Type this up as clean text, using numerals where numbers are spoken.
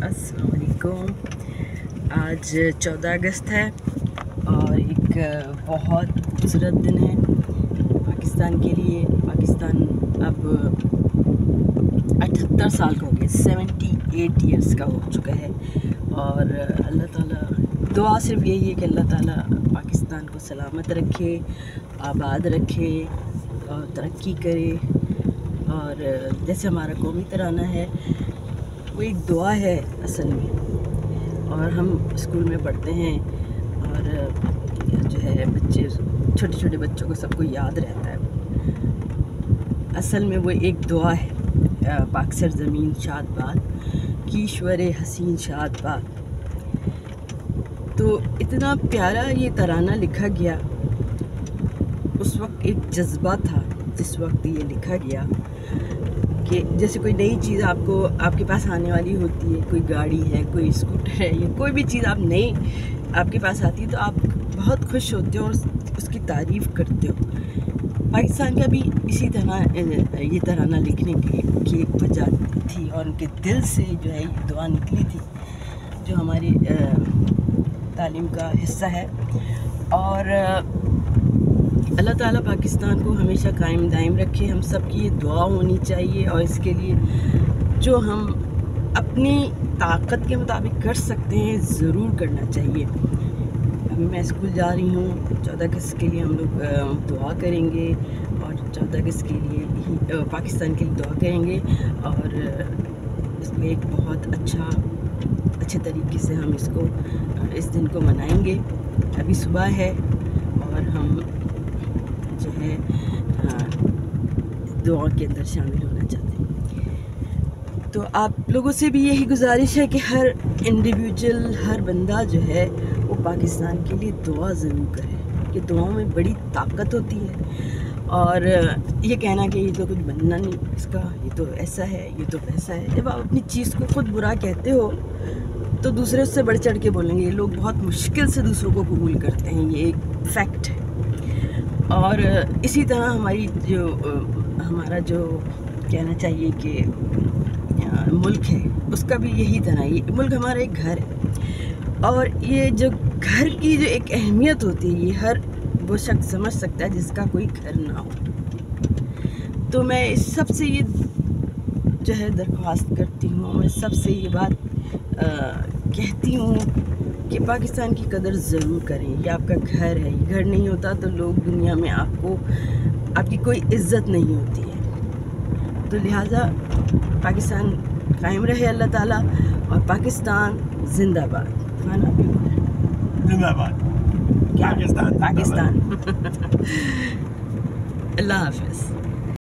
अस्सलाम वालेकुम। आज 14 अगस्त है और एक बहुत खूबसूरत दिन है पाकिस्तान के लिए। पाकिस्तान अब 78 साल का हो गया, 78 ईयर्स का हो चुका है। और अल्लाह ताला, दुआ सिर्फ यही है कि अल्लाह ताला पाकिस्तान को सलामत रखे, आबाद रखे और तरक्की करे। और जैसे हमारा कौमी तराना है वो एक दुआ है असल में, और हम स्कूल में पढ़ते हैं और जो है बच्चे, छोटे छोटे बच्चों को सबको याद रहता है। असल में वो एक दुआ है, पाक सर ज़मीन शाद बाद कीश्वर हसीन शाद बाद। तो इतना प्यारा ये तराना लिखा गया, उस वक्त एक जज्बा था जिस वक्त ये लिखा गया कि जैसे कोई नई चीज़ आपके पास आने वाली होती है, कोई गाड़ी है, कोई स्कूटर है, या कोई भी चीज़ नई आपके पास आती है तो आप बहुत खुश होते हो और उसकी तारीफ़ करते हो। पाकिस्तान का भी इसी तरह ये तराना लिखने की एक वजह थी और उनके दिल से जो है ये दुआ निकली थी, जो हमारी तालीम का हिस्सा है। और अल्लाह ताला पाकिस्तान को हमेशा कायम दायम रखे। हम सब की ये दुआ होनी चाहिए और इसके लिए जो हम अपनी ताकत के मुताबिक कर सकते हैं ज़रूर करना चाहिए। अभी मैं स्कूल जा रही हूँ, 14 अगस्त के लिए हम लोग दुआ करेंगे और 14 अगस्त के लिए पाकिस्तान के लिए दुआ करेंगे और इसमें एक बहुत अच्छे तरीके से हम इस दिन को मनाएंगे। अभी सुबह है और हम जो है दुआ के अंदर शामिल होना चाहते हैं। तो आप लोगों से भी यही गुजारिश है कि हर इंडिविजुअल, हर बंदा जो है वो पाकिस्तान के लिए दुआ ज़रूर करे, कि दुआओं में बड़ी ताकत होती है। और ये कहना कि ये तो कुछ बनना नहीं इसका, ये तो ऐसा है, ये तो वैसा है, जब आप अपनी चीज़ को खुद बुरा कहते हो तो दूसरे उससे बढ़ चढ़ के बोलेंगे। ये लोग बहुत मुश्किल से दूसरों को कबूल करते हैं, ये एक फैक्ट है। और इसी तरह हमारा जो कहना चाहिए कि मुल्क है, उसका भी यही तरह, ये मुल्क हमारा एक घर है और ये जो घर की जो एक अहमियत होती है, ये हर वो शख्स समझ सकता है जिसका कोई घर ना हो। तो मैं इस सबसे ये जो है दरख्वास्त करती हूँ, मैं सबसे ये बात कहती हूँ कि पाकिस्तान की कदर ज़रूर करें। ये आपका घर है, ये घर नहीं होता तो लोग दुनिया में आपकी कोई इज़्ज़त नहीं होती है। तो लिहाजा पाकिस्तान कायम रहे अल्लाह ताला, और पाकिस्तान जिंदाबाद। खाना भी जिंदाबाद, क्या? पाकिस्तान पाकिस्तान। अल्लाह हाफ़िज़।